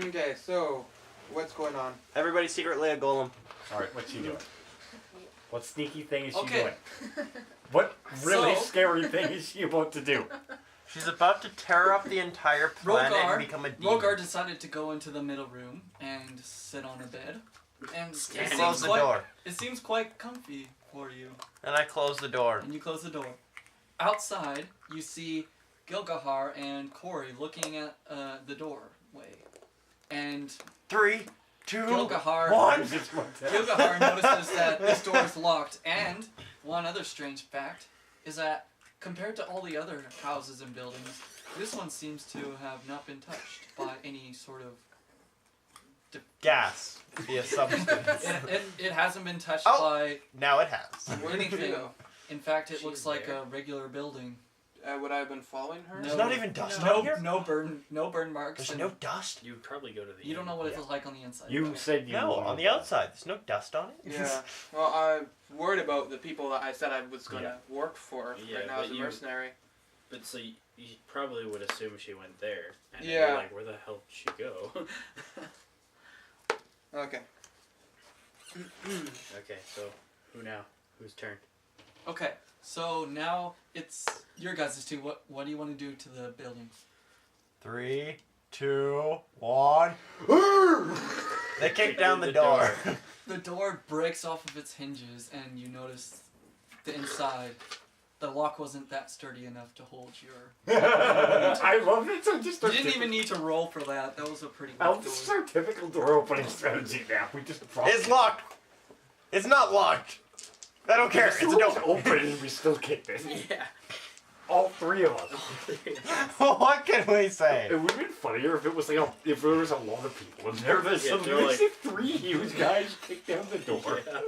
Okay, so what's going on? Everybody's secretly a golem. Alright, what's she doing? What sneaky thing is she Okay. doing? What really So- scary thing is she about to do? She's about to tear up the entire planet and become a demon. Rogar decided to go into the middle room and sit on a bed. And it Close the door. It seems quite comfy for you. And I close the door. And you close the door. Outside, you see Gilgahar and Corey looking at the doorway. And 3, 2, Gilgahar, 1. Gilgahar notices that this door is locked. And one other strange fact is that compared to all the other houses and buildings, this one seems to have not been touched by any sort of... Gas. Be a substance. It hasn't been touched Oh. by Now it has. Where did you anything. go? In fact, it looks She's like there. a regular building. Would I have been following her? No. There's not even dust No, on here? no burn marks. There's and no dust? You'd probably go to the You don't know what it Yeah. feels like on the inside. You but- said you No, wanted on the to- outside. There's no dust on it. Yeah. Well, I'm worried about the people that I said I was going to Yeah. work for Yeah, right now but as a you- mercenary. But so you probably would assume she went there. And Yeah. you're like, where the hell did she go? Okay. Okay, so who now? Whose turn? Okay, so now it's your guys' too. What do you want to do to the building? 3, 2, 1. They kicked down the door. The door breaks off of its hinges, and you notice the inside. The lock wasn't that sturdy enough to hold your. I love it. So just You didn't even need to roll for that. That was a pretty Oh, good this is door. our typical door opening strategy now. We just It's locked. It's not locked. I don't care. It's a door. open and we still kicked it. Yeah. All three of us. What can we say? It would have been funnier if it was like if there was a lot of people in there. There's Yeah, some they're like- three huge guys kicked down the door. Yeah.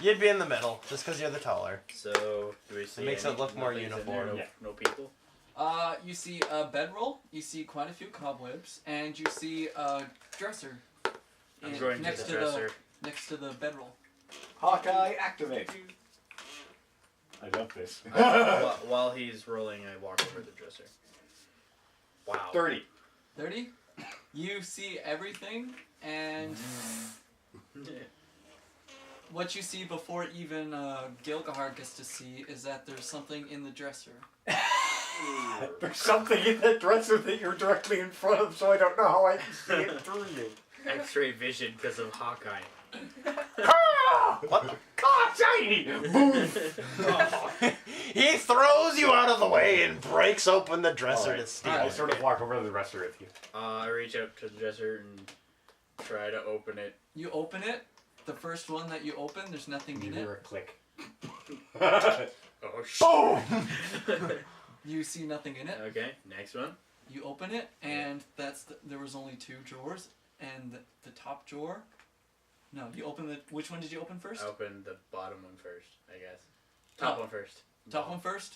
You'd be in the middle, just because you're the taller. So, do we see makes it look more nothing's in uniform. there, no, Yeah. no people? You see a bedroll. You see quite a few cobwebs, and you see a dresser. I'm in- going to next the dresser. next to the bedroll. Hawkeye, activate. I love this. While he's rolling, I walk over the dresser. Wow. 30. 30. You see everything, and what you see before even Gilgahar gets to see is that there's something in the dresser. There's something in that dresser that you're directly in front of, so I don't know how I can see it through you. X-ray vision because of Hawkeye. What? Ah, shiny! Boom! He throws you out of the way and breaks open the dresser Alright. to steal I it. sort of walk over to the dresser with you. I reach out to the dresser and try to open it. You open it. The first one that you open, there's nothing You in hear it. a click. Oh shit. Boom! You see nothing in it. Okay, next one. You open it, and there was only 2 drawers, and the top drawer. No, you open the. Which one did you open first? I opened the bottom one first, I guess. Top Oh. one first. Top one first.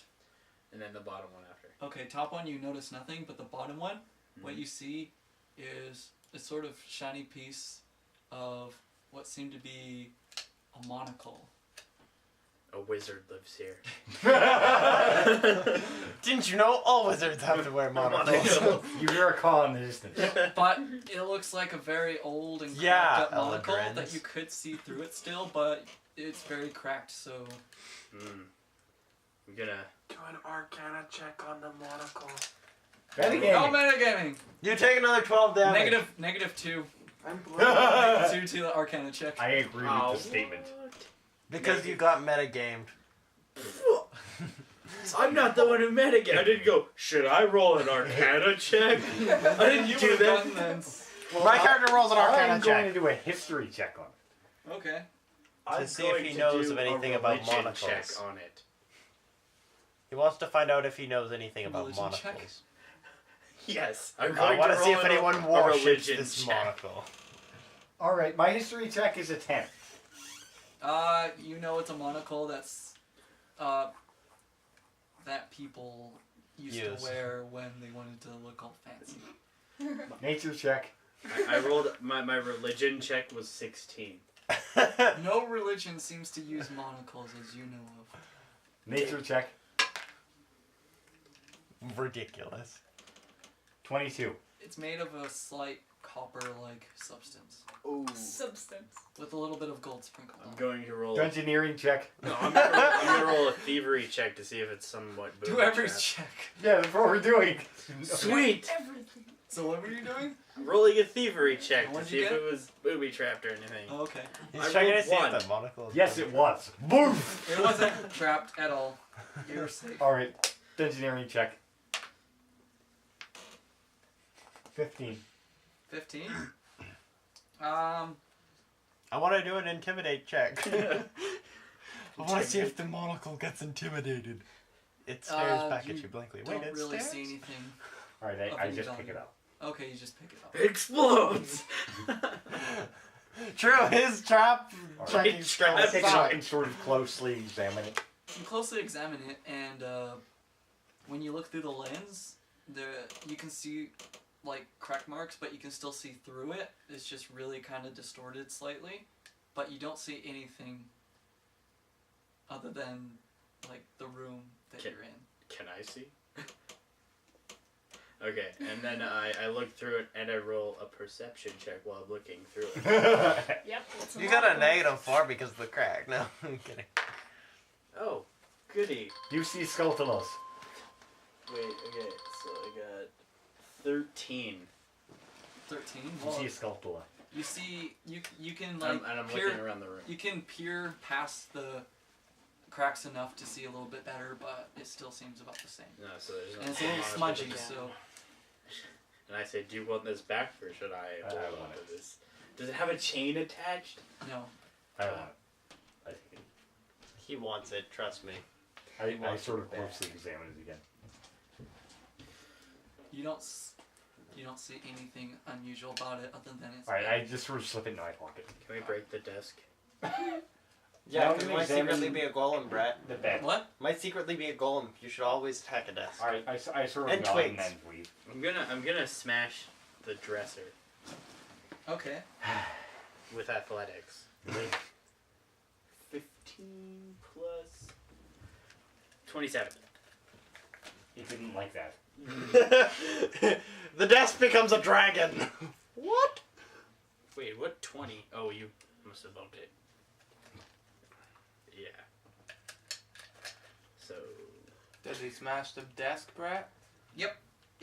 And then the bottom one after. Okay, top one you notice nothing, but the bottom one, what Mhm. you see is a sort of shiny piece of what seemed to be a monocle. A wizard lives here. Didn't you know all wizards have to wear monocles? You hear a call in the distance. But it looks like a very old and cracked Yeah, up monocle Eldrins. that you could see through it still, but it's very cracked, so... I'm gonna... Do an Arcana check on the monocle. Oh, metagaming! You take another 12 damage. Negative 2. I'm blind. 2 to the Arcana check. I agree with the statement. Because you got metagamed. I'm not the one who met again. I didn't go, should I roll an Arcana check? I didn't You do would've that. done then. My character rolls an Arcana I'm going check to do a history check on it. Okay. I'm see if going he to knows do of a anything about religion monocles. check on it. He wants to find out if he knows anything about Religion check? monocles. Yes. I'm I going want to to see roll if an- anyone a worships religion this check. monocle. Alright, my history check is a 10. You know it's a monocle that's, that people used Use. to wear when they wanted to look all fancy. Nature check. I rolled, my religion check was 16. No religion seems to use monocles as you know of. Nature check. Ridiculous. 22. It's made of a slight copper-like substance Ooh. Substance. with a little bit of gold sprinkled I'm on. going to roll. Engineering check. No, I'm gonna roll a thievery check to see if it's somewhat booby Do every trapped. check. Yeah, that's what we're doing. Sweet. Everything. So what were you doing? Rolling a thievery check to What'd see you if get? it was booby trapped or anything. Oh, okay. He's I trying to rolled see one. if the monocle is Yes, it was. Boof! It wasn't trapped at all. You were safe. Alright, engineering check. 15. 15. I want to do an intimidate check. I want to see if the monocle gets intimidated. It stares back at you you blankly. Don't Wait, it really stares? see anything. Alright, Of I any just value. pick it up. Okay, you just pick it up. Explodes. True, his trap Alright. checking His skill trap I pick it up sucks. and sort of closely examine it. You closely examine it, and when you look through the lens, you can see like crack marks, but you can still see through it. It's just really kind of distorted slightly, but you don't see anything other than like the room that Okay. you're in. Can I see? Okay, and then I look through it and I roll a perception check while I'm looking through it. Yep. It's You got a monocle. -4 because of the crack. No, I'm kidding. Oh, goody. You see Skultalos. Wait, okay, so I got 13. 13. You Well, see a Skultula. you see you can like And I'm peer looking around the room. you can peer past the cracks enough to see a little bit better, but it still seems about the same. No, so there's And it's a nothing little wrong with smudgy, it. so And I say, do you want this back or should I hold I on want to it. this? Does it have a chain attached? no. I don't want it. I take it. He wants it, trust me. I wants sort it of back. closely examine it again. You don't see anything unusual about it other than it's Alright, I just sort of slip it in my pocket. Can we break the desk? Yeah, Now because I'm might examining- secretly be a golem, Brett. The bed. What? Might secretly be a golem. You should always attack a desk. Alright, I sort of And nod and twigs. then leave. I'm gonna smash the dresser Okay. with athletics. 15 plus 27. He didn't like that. The desk becomes a dragon. What? Wait, what 20? Oh, you must have bumped it. Yeah. So Did he smash the desk, Brett?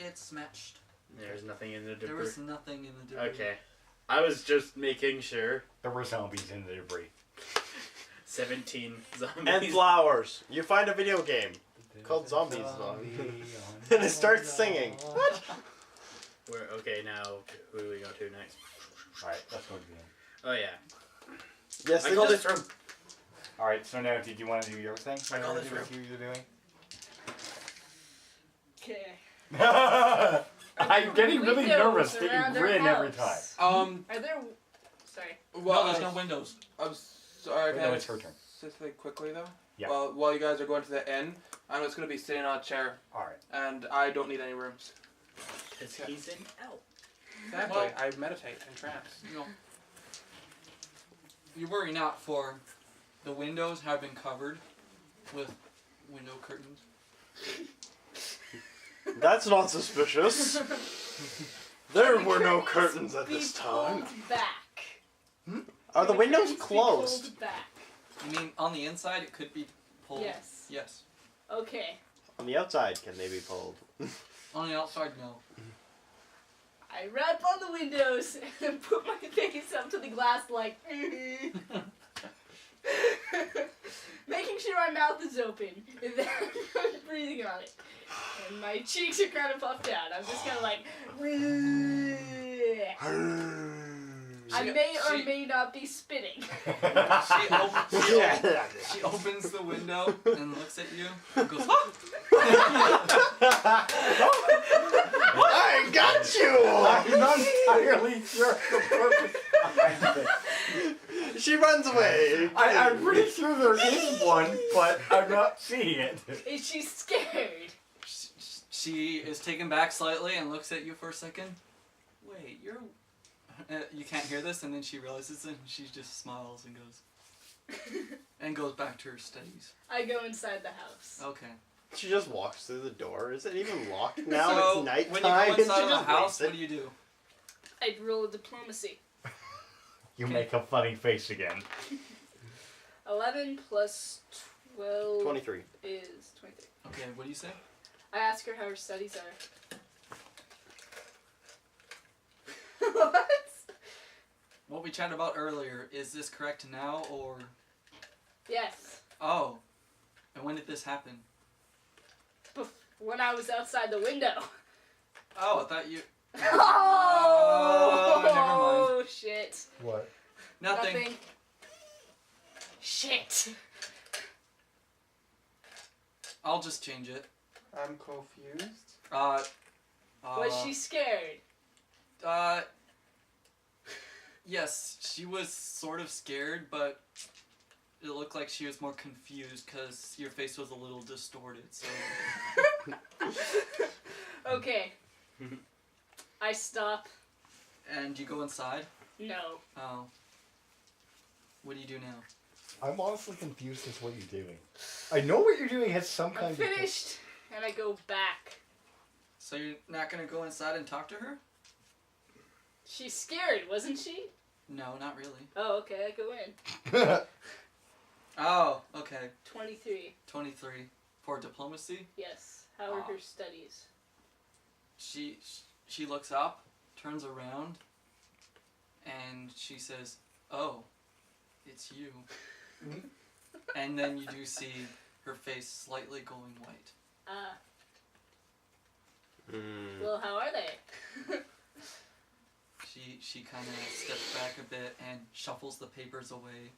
It's smashed. there's nothing in the There debris. was nothing in the debris. Okay. I was just making sure. There were zombies in the debris. 17 zombies. And flowers. You find a video game called Zombies. And it starts singing. What? Okay, now who do we go to next? Alright, let's go to the end. Oh yeah. Yes, I they call just... this room. Alright, so now did you want to do your thing? I call What this you room. were doing? Okay. I'm getting really Windows nervous that around you our grin every time. house. Um. Are there? Sorry. Well, No, there's no windows. I'm sorry. No, Can I it's her turn. say something quickly though? Yeah. Well, while you guys are going to the inn, I'm just gonna be sitting on a chair, Alright. and I don't need any rooms. Because he's in. Ow. Exactly. Well- I meditate in trance. No. You worry not, for the windows have been covered with window curtains. That's not suspicious. There were no curtains at Be this time. pulled back. Are the windows Curtains be closed? pulled back. You mean on the inside it could be pulled? Yes. Yes. Okay. On the outside, can they be pulled? On the outside, no. I rap on the windows and put my face up to the glass like, making sure my mouth is open and then I'm breathing on it. And my cheeks are kind of puffed out. I'm just kind of like, I may or may not be spitting. She opens the window and looks at you and goes, I got you! I'm not entirely sure the purpose behind it. She runs away. I'm pretty sure there is one, but I'm not seeing it. Is she scared? She is taken back slightly and looks at you for a second. Wait, you're... you can't hear this, and then she realizes it, and she just smiles and goes back to her studies. I go inside the house. Okay. She just walks through the door. Is it even locked now? So, It's nighttime. when you go and she inside of the just house, waits what it. do you do? I'd roll a diplomacy. You make a funny face again. 11 plus 12 23. is 23. Okay, what do you say? I ask her how her studies are. What? What we chatted about earlier, is this correct now or... Yes. Oh. And when did this happen? When I was outside the window. Oh, I thought you... Oh, shit. What? Nothing. Shit. I'll just change it. I'm confused. Was she scared? Yes, she was sort of scared, but it looked like she was more confused because your face was a little distorted, so... Okay. I stop. And you go inside? No. Oh. What do you do now? I'm honestly confused as to what you're doing. I know what you're doing has some I'm kind of... finished, and I go back. So you're not gonna go inside and talk to her? She's scared, wasn't she? No, not really. Oh, okay, I go in. Oh, okay. 23. 23. For diplomacy? Yes. How are her studies? She looks up, turns around, and she says, "Oh, it's you." And then you do see her face slightly going white. Well, how are they? She kind of steps back a bit and shuffles the papers away.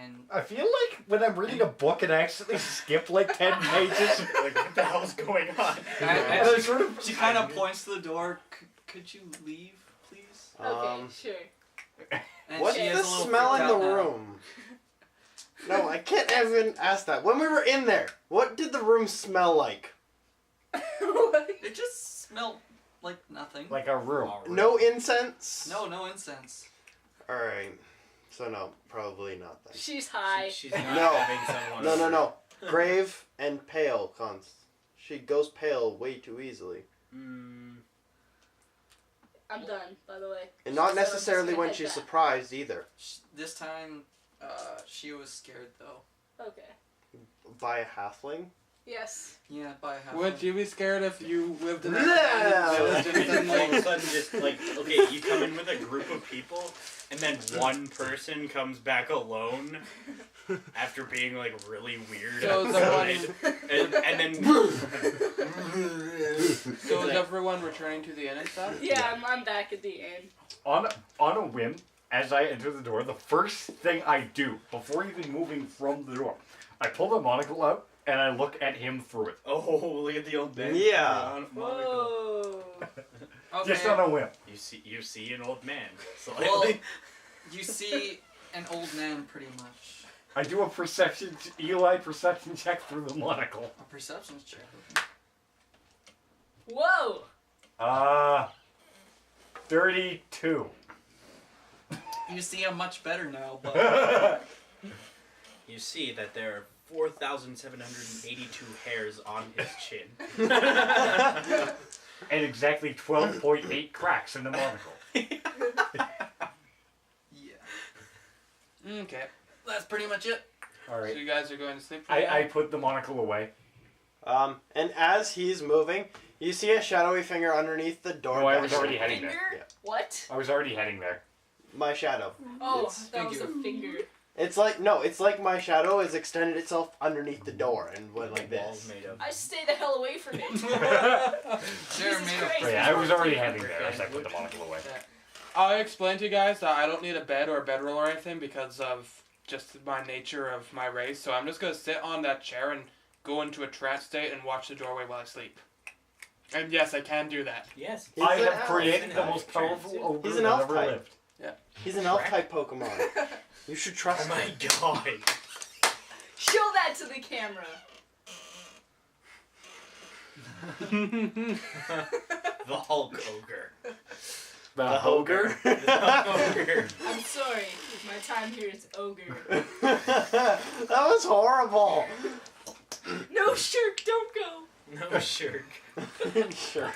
And I feel like when I'm reading a book and I accidentally skip like 10 pages, like, what the hell's going on? And I sort of... she kind of points to the door. Could you leave, please? Okay, sure. And What's she is the a little smell in freaked the out now. room? No, I can't even ask that. When we were in there, what did the room smell like? What? It just smelled like nothing. Like a room. No incense? No incense. Alright. So no, probably not then. She's high. She's not No. having someone. No. Grave and pale, She goes pale way too easily. I'm done, by the way. And not So I'm just necessarily gonna when head she's back. surprised either. This time, she was scared though. Okay. By a halfling? Yes. Yeah, by half. Would you be scared if you lived in a Yeah. village and All of a suddenly... sudden, just like, okay, you come in with a group of people, and then one person comes back alone after being like really weird So is outside, and then So is everyone returning to the inn and stuff? Yeah, I'm back at the inn. On a whim, as I enter the door, the first thing I do, before even moving from the door, I pull the monocle out and I look at him through it. oh, look at the old man. Yeah. Whoa. Okay. Just on a whim. You see an old man. Well, Slightly. you see an old man pretty much. I do a perception check through the monocle. A perception check. Whoa. 32. You see him much better now, but You see that there are 4,782 hairs on his chin. And exactly 12.8 cracks in the monocle. yeah, Okay. that's pretty much it. So Alright. you guys are going to sleep for I put the monocle away. And as he's moving, you see a shadowy finger underneath the door. No, I was back- already heading Finger? there. Yeah. What? I was already heading there. My shadow. Oh, It's that was a finger. It's like my shadow has extended itself underneath the door and went like Walls this. made of. I stay the hell away from it. They're Jesus made Christ. But yeah, I was already heading there as I put the monocle away. I'll explain to you guys that I don't need a bed or a bedroll or anything because of just my nature of my race. So I'm just going to sit on that chair and go into a trance state and watch the doorway while I sleep. And yes, I can do that. Yes. He's I an have elf. created the most powerful ogre He's an that elf ever type. lived. He's an elf type Pokemon. You should Oh trust my him. god. Show that to the camera. The Hulk ogre. The ogre? Ogre. I'm sorry. My time here is ogre. That was horrible. No, Shirk, don't go. No shirk. Sure.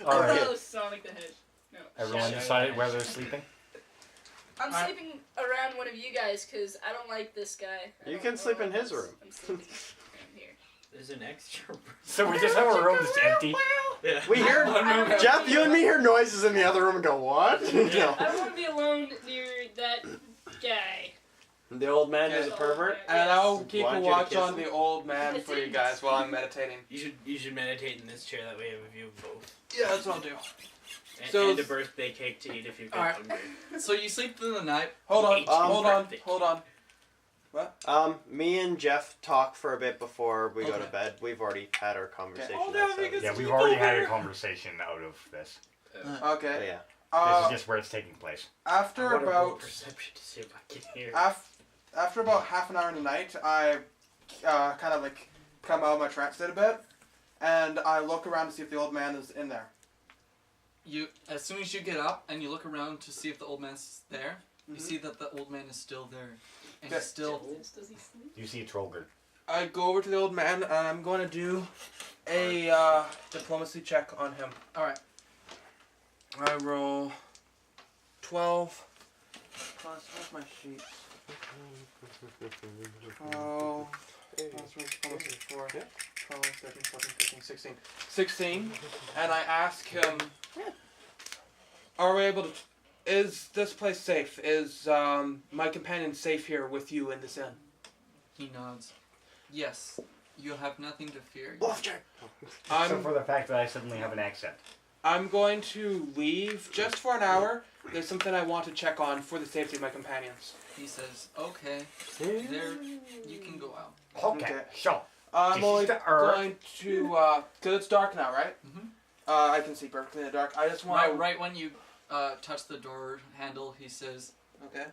All right. Oh, Sonic the Hedgehog. No. Everyone Shadow. decided where they're sleeping. I'm I- sleeping around one of you guys because I don't like this guy. I You don't can sleep know in what his else. room. I'm sleeping around here. There's an extra. So we just have a room that's empty. Yeah. We hear I don't Jeff. You and me hear noises in the other room and go, "What?" Yeah. I don't want to be alone near that guy. The old man Okay. is a pervert. And I'll keep Want a you to watch kiss on him? the old man for you guys while I'm meditating. You should meditate in this chair. That way you have a view of both. Yeah, that's what I'll do. And, So- and a birthday cake to eat if you get Alright. hungry. So you sleep through the night. Hold on, Birthday. hold on. Me and Jeff talk for a bit before we go to Okay. bed. We've already had our conversation. Oh, no, outside. because- Yeah, we've Sleep already had over. a conversation out of this. Oh, Okay. yeah. This is Uh, just where it's taking place. after I wanna roll about perception to see if I can hear. after about half an hour in the night, I kind of like come out of my trance state a bit, and I look around to see if the old man is in there. You, as soon as you get up and you look around to see if the old man's there, you Mhm. see that the old man is still there, and Okay. he's still. Does he sleep? You see a Trollgird. I go over to the old man, and I'm going to do a diplomacy check on him. All right. I roll 12 plus, where's my sheet? 12 plus diplomacy 4, 12, 13, 14, 15, 16. 16, and I ask him, are we able to, is this place safe? Is my companion safe here with you in this inn? He nods. Yes, you have nothing to fear. Bluff check. So for the fact that I suddenly have an accent. I'm going to leave just for an hour. There's something I want to check on for the safety of my companions. He says, "Okay, there, you can go out." Okay, Okay. so I'm This only is the Earth. going to, because it's dark now, right? Mhm. I can see perfectly in the dark. I just want Right when you touch the door handle, he says, Okay.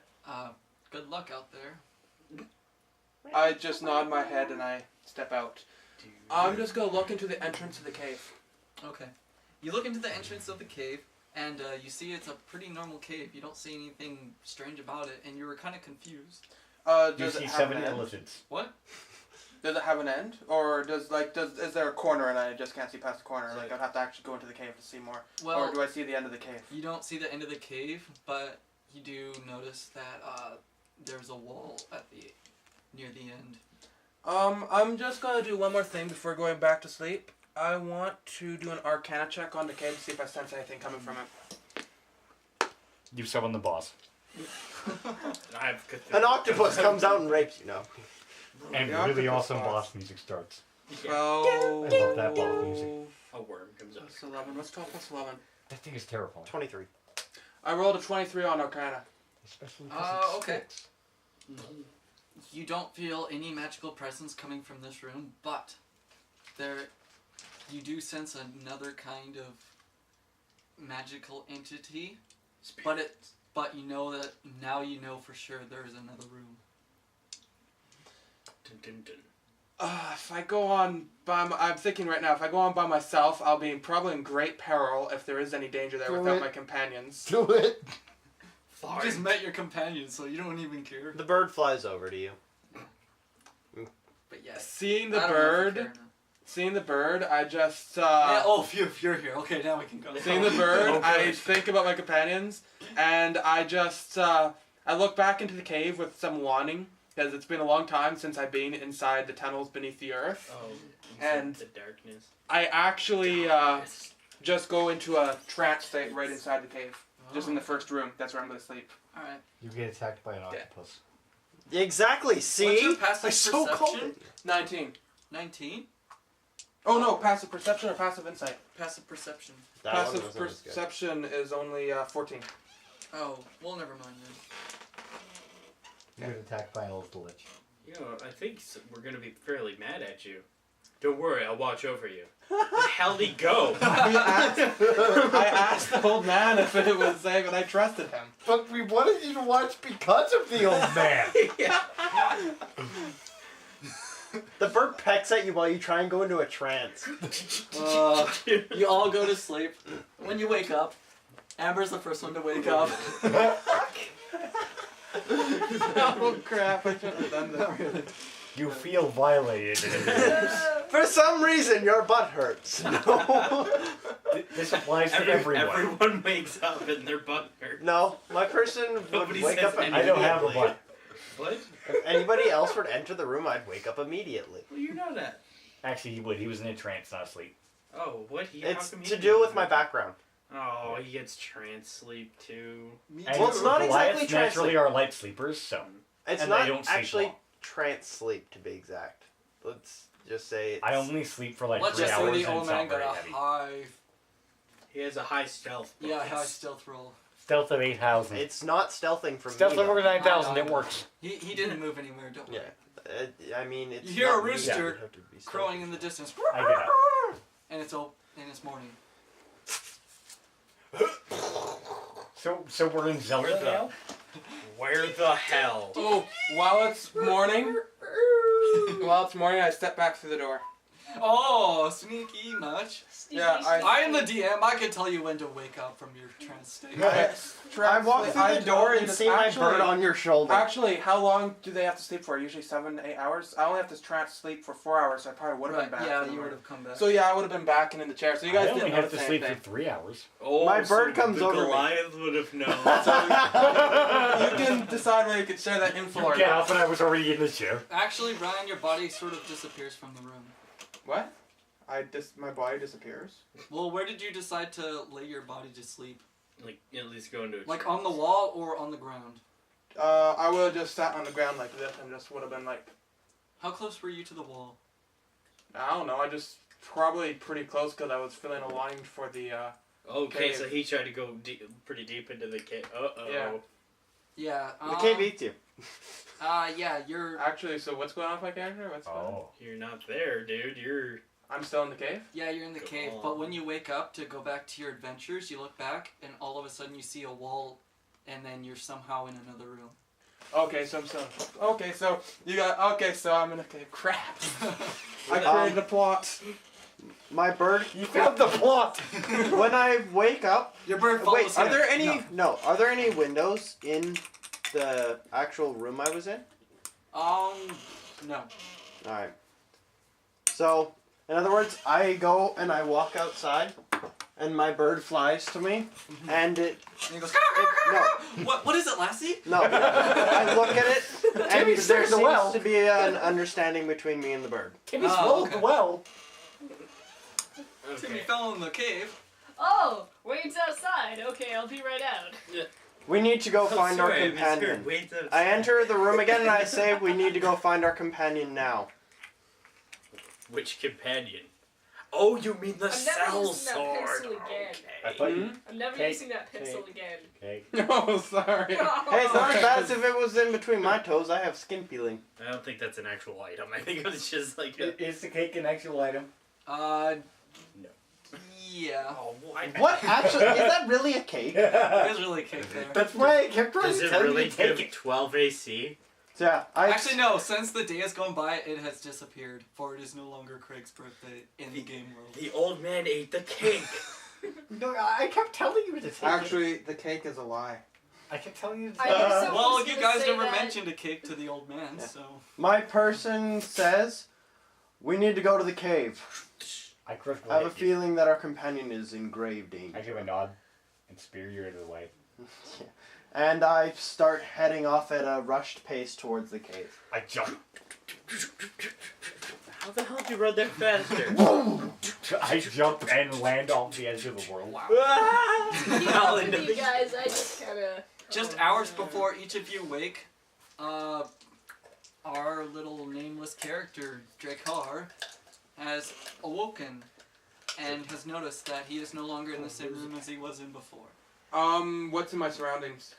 "Good luck out there." I just nod my head and I step out. I'm just going to look into the entrance of the cave. Okay. You look into the entrance of the cave, and you see it's a pretty normal cave. You don't see anything strange about it, and you were kind of confused. you Does see it have 7 an end? elephants. What? Does it have an end? Or is there a corner and I just can't see past the corner? Like, I'd have to actually go into the cave to see more. Well, Or do I see the end of the cave? you don't see the end of the cave, but you do notice that there's a wall at the near the end. I'm just gonna do one more thing before going back to sleep. I want to do an Arcana check on the cave to see if I sense anything coming from it. You summon the boss. I have An octopus comes out and rapes you. No. And The really octopus awesome boss. boss music starts. Yeah. 12. I love that boss music. A worm comes out. Plus 11. What's 12 plus 11? That thing is terrifying. 23. I rolled a 23 on Arcana. Especially Okay. You don't feel any magical presence coming from this room, but you do sense another kind of magical entity. But you know that now you know for sure there's another room. Dun, dun, dun. If I go on I'm thinking right now, if I go on by myself, I'll be probably in great peril if there is any danger there Do without it. my companions. Do it. You just met your companion, so you don't even care. The bird flies over to you. But yes. Seeing the I don't know if you bird, care or not. seeing the bird, I just Yeah, if you're here. Okay, now we can go. seeing the bird, Okay. I think about my companions, and I just I look back into the cave with some longing because it's been a long time since I've been inside the tunnels beneath the earth. Oh, And- the darkness. I actually just go into a trance state right inside the cave, just in the first room. That's where I'm gonna sleep. All right. You get attacked by an octopus. Exactly. See. What's your passive I so called perception? it. 19. 19. Oh no, passive perception or passive insight? Passive perception. That one Passive wasn't as good. perception is only 14. Oh, well, never mind then. You get attacked by an old lich. You know, I think we're gonna be fairly mad at you. Don't worry, I'll watch over you. Where the hell did he go? I asked the old man if it was safe, and I trusted him. But we wanted you to watch because of the old man. Yeah. The bird pecks at you while you try and go into a trance. You all go to sleep. When you wake up, Amber's the first one to wake up. Oh crap! I shouldn't have done that. You feel violated. For some reason, your butt hurts. No. This applies to everyone. Everyone wakes up and their butt hurts. No, my person would Nobody wake says up anything. I don't have a immediately. butt. What? If anybody else would enter the room, I'd wake up immediately. Well, you're not at. Actually, he would. He was in a trance, not asleep. Oh, what? It's how come he to didn't do with do my that? background. Oh, he gets trance sleep too. Me And Well, it's not Goliaths exactly trance naturally sleep. are light sleepers, so. It's And they not don't sleep actually long. trance sleep, to be exact. Let's just say it's... I only sleep for like Let's 3 just say hours the and old it's man not very got a heavy. high, He has a high stealth. yeah, bonus. high stealth roll. Stealth of 8,000. It's not stealthing for Stealth me. over though. 9,000, I it know. works. He didn't move anywhere. Don't worry. Yeah. I mean, it's You hear a not me, rooster it would have to be stealthy. Crowing in the distance, I get up. and it's morning. So we're in Zelda Where the- now? Where the hell? Oh, while it's morning, I step back through the door. Oh, sneaky much. Yeah, I am the DM. I can tell you when to wake up from your trance state. I walk through the door and see my bird on your shoulder. Actually, how long do they have to sleep for? Usually 7 to 8 hours. I only have to trance sleep for 4 hours, so I probably would have Right, been back. yeah, for the you would morning. have come back. So yeah, I would have been back and in the chair. So you guys I only didn't have notice to sleep for anything. 3 hours. Oh, My bird so comes the over me. Goliath would have known. You can decide whether you can share that info or Get not. up and I was already in the chair. Actually, Ryan, your body sort of disappears from the room. What? My body disappears. Well, where did you decide to lay your body to sleep? Like, at least go into a Like trance. on the wall or on the ground? I would have just sat on the ground like this and just would have been like, How close were you to the wall? I don't know. I just probably pretty close because I was feeling aligned for the. Okay, cave. so he tried to go pretty deep into the cave. Uh-oh. Yeah. Yeah. The cave eats you. Yeah, you're. Actually, so what's going on with my character? What's going on? Oh. You're not there, dude. You're... I'm still in the cave. Yeah, you're in the Go cave. on. But when you wake up to go back to your adventures, you look back and all of a sudden you see a wall, and then you're somehow in another room. Okay, so I'm still. Okay, so you got. Okay, so I'm in a cave. Crap. I Um, created a plot. My bird... You found the plot! When I wake up... Your bird falls Wait, asleep. are there any... No. Are there any windows in the actual room I was in? No. Alright. So, in other words, I go and I walk outside, and my bird flies to me, and it... And he goes. no. What is it, Lassie? No, I look at it, and Timmy there stole the seems well. to be an understanding between me and the bird. Timmy Oh, swallowed okay. the well. Timmy Okay. fell in the cave. Oh, wait's outside. Okay, I'll be right out. We need to go Oh, find our sorry, I companion. misheard. Wait, that's- I enter the room again and I say, we need to go find our companion now. Which companion? Oh, you mean the I'm never cell using that sword. pencil again. I thought you... Hmm? I'm never Cake, using that pencil again. Okay. Oh, sorry. Hey, it's not as bad as if it was in between my toes. I have skin peeling. I don't think that's an actual item. I think it was just like a... Is the cake an actual item? No. Yeah. Oh, why? What? Actually, is that really a cake? There's really a cake there. That's why I kept trying Does to it tell really you to take give it. 12 AC? Yeah, Actually, no. Since the day has gone by, it has disappeared. For it is no longer Craig's birthday in the game world. The old man ate the cake. No, I kept telling you to take it. Actually, the cake is a lie. I kept telling you to I take knew it. someone Well, was you gonna guys say never that. mentioned a cake to the old man, Yeah. so. my person says, we need to go to the cave. I crushed I have a feeling that our companion is in grave I danger. give a nod and spear you out of the way. And I start heading off at a rushed pace towards the cave. I jump. How the hell did you run that faster? I jump and land on the edge of the world. Keep Well, up with you guys. I just kind of. Just hours before each of you wake, our little nameless character, Drakar, has awoken and has noticed that he is no longer in the same room as he was in before. What's in my surroundings?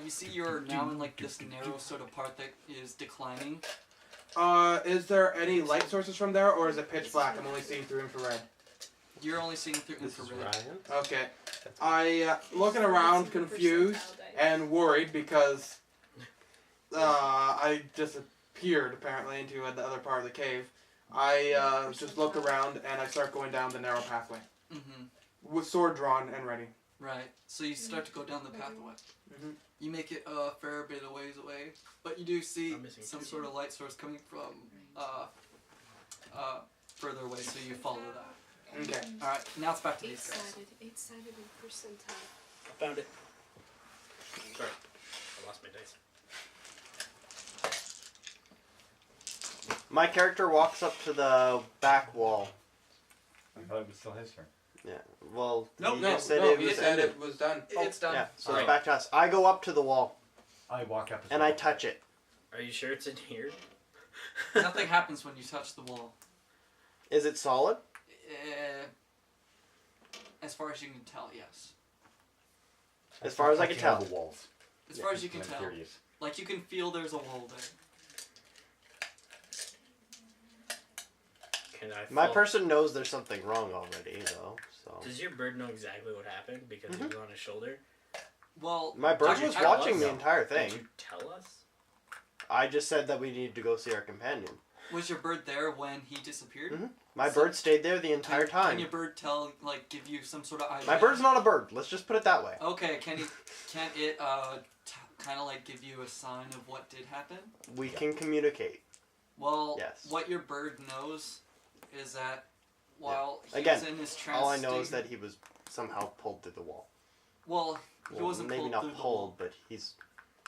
You see you're now in like this narrow sort of part that is declining. Is there any light sources from there, or is it pitch black? I'm only seeing through infrared. You're only seeing through infrared. Okay. I looking around, confused and worried because I disappeared apparently into the other part of the cave. I just look around and I start going down the narrow pathway Mm-hmm. with sword drawn and ready. Right. So you start to go down the pathway. Mhm. You make it a fair bit of ways away, but you do see I'm missing some two. sort of light source coming from further away. So you follow that. Okay. All right. Now it's back to these guys. Eight-sided in percentile. I found it. Sorry, I lost my dice. My character walks up to the back wall. I thought it was still his turn. Yeah. Well, Nope. he No, just said no, it he was said ended. it was done. It's done. Yeah. So Alright. it's back to us. I go up to the wall I walk up and I touch it. Are you sure it's in here? Nothing happens when you touch the wall. Is it solid? As far as you can tell, yes. As far as I can touching all tell. the walls. As far as you can I'm tell, curious. like you can feel there's a wall there. Can I? My fall- person knows there's something wrong already, though. So Does your bird know exactly what happened because he was on his shoulder? Well, my bird did you was tell watching us? the entire thing. Did you tell us? I just said that we need to go see our companion. Was your bird there when he disappeared? Mhm. My So- kind stayed there the entire Can time. your bird tell, like, give you some sort of idea? My bird's not a bird. Let's just put it that way. Okay, can it kind of like give you a sign of what did happen? We can communicate. Well, Yes. what your bird knows is that while he Again, was in his trance All I know is state- that he was somehow pulled through the wall. well, he Well, wasn't maybe pulled not through the pulled, wall. but he's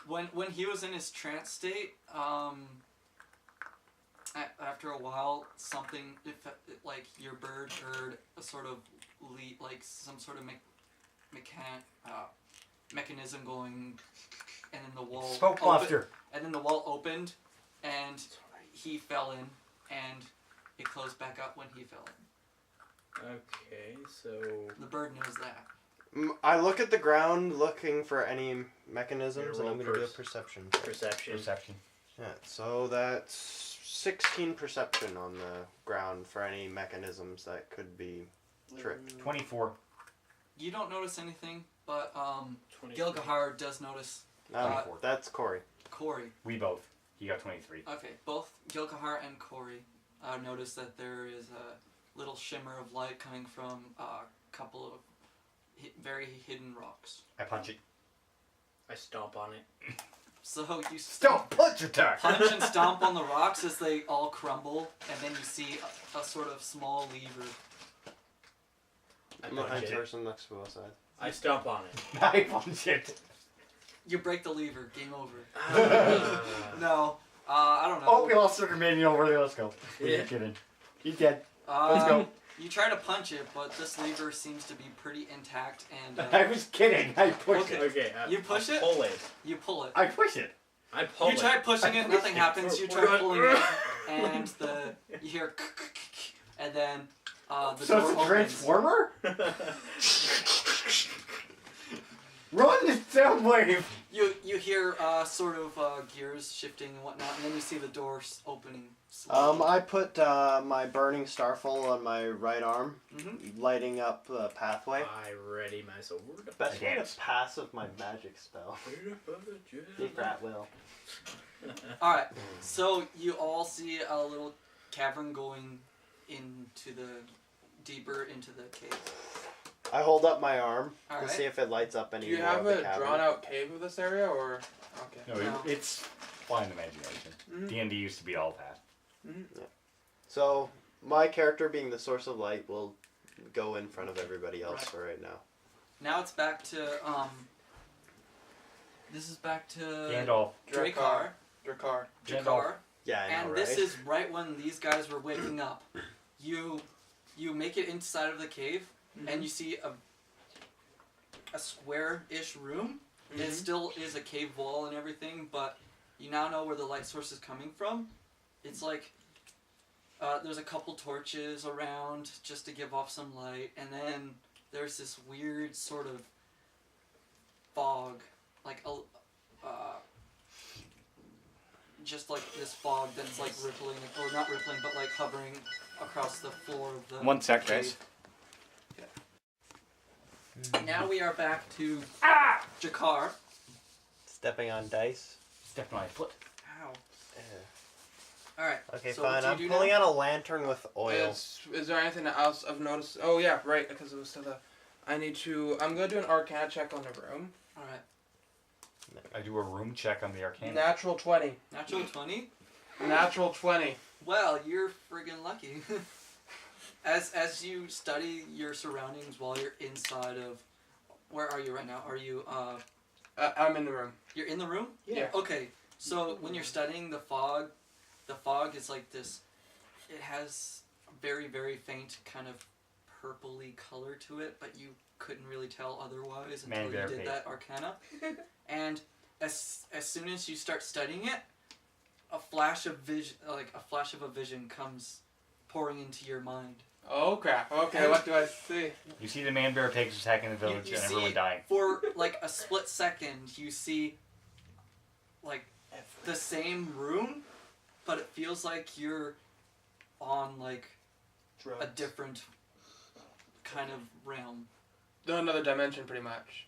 When he was in his trance state, after a while, something like your bird heard a sort of like some sort of mechanism going, and then the wall Smoke monster. and then the wall opened, and he fell in, and it closed back up when he fell in. Okay, so The bird knows that. I look at the ground looking for any mechanisms, You're and I'm roll going to do a pers- perception. perception. Perception. Yeah, so that's 16 perception on the ground for any mechanisms that could be tricked. 24. You don't notice anything, but 20. Gilgahar does notice That's Corey. Corey. We both. He got 23. Okay, both Gilgahar and Corey notice that there is a little shimmer of light coming from a couple of very hidden rocks. I punch it. I stomp on it. So you Don't punch attack! punch and stomp on the rocks as they all crumble, and then you see a sort of small lever. I I'm the punch it. person next to us. I stomp on it. I punch it. You break the lever. Game over. Ah. No, I don't know. Oh, we lost our companion over there. Let's go. We're Yeah. just kidding. He's dead. Let's go. You try to punch it, but this lever seems to be pretty intact, and I was kidding. I pushed it. Okay, You push it? Pull it. you pull it. I push it. I pull You it. try pushing it, nothing happens. You try pulling it, and you hear, and then the So door it's a opens. transformer? Run the sound wave! You hear sort of gears shifting and whatnot, and then you see the doors opening. slowly. I put my burning starfall on my right arm, Mhm. lighting up the pathway. I ready my sword. Best way to Dance. passive my magic spell. Deep rat will. All right, so you all see a little cavern going into the deeper into the cave. I hold up my arm All to right. see if it lights up any Do you more have of the a cavern. drawn out cave of this area, or okay? No, No. it's flying imagination. Mhm. D&D used to be all that. So my character, being the source of light, will go in front of everybody else Right. for right now. Now it's back to This is back to Gandalf. Drakkar. Drakkar. Drakkar. Yeah, I know, And right? this is right when these guys were waking up. You make it inside of the cave, and you see a square-ish room. It still is a cave wall and everything, but you now know where the light source is coming from. It's like there's a couple torches around just to give off some light, and then there's this weird sort of fog, like a just like this fog that's like rippling, or not rippling, but like hovering across the floor of the One sec, guys. cave. Now we are back to Jakar. Stepping on dice. Step on my foot. Ow. Alright. Okay, So what fine. do you I'm do pulling now? out a lantern with oil. Is there anything else of notice? Oh yeah, right, because it was to the. I'm gonna do an Arcana check on the room. Alright. I do a room check on the arcana. Natural 20. Natural 20? Natural 20. Well, you're friggin' lucky. As you study your surroundings while you're inside of... Where are you right now? Are you, I'm in the room. You're in the room? Yeah. Okay, so when you're studying the fog is like this... It has a very, very faint kind of purpley color to it, but you couldn't really tell otherwise until you did that Arcana. And as soon as you start studying it, a flash of a vision comes pouring into your mind. Oh crap. Okay, what do I see? You see the man bear pigs attacking the village You and see, everyone dying. For like a split second, you see like the same room, but it feels like you're on like a different kind of realm. Another dimension, pretty much.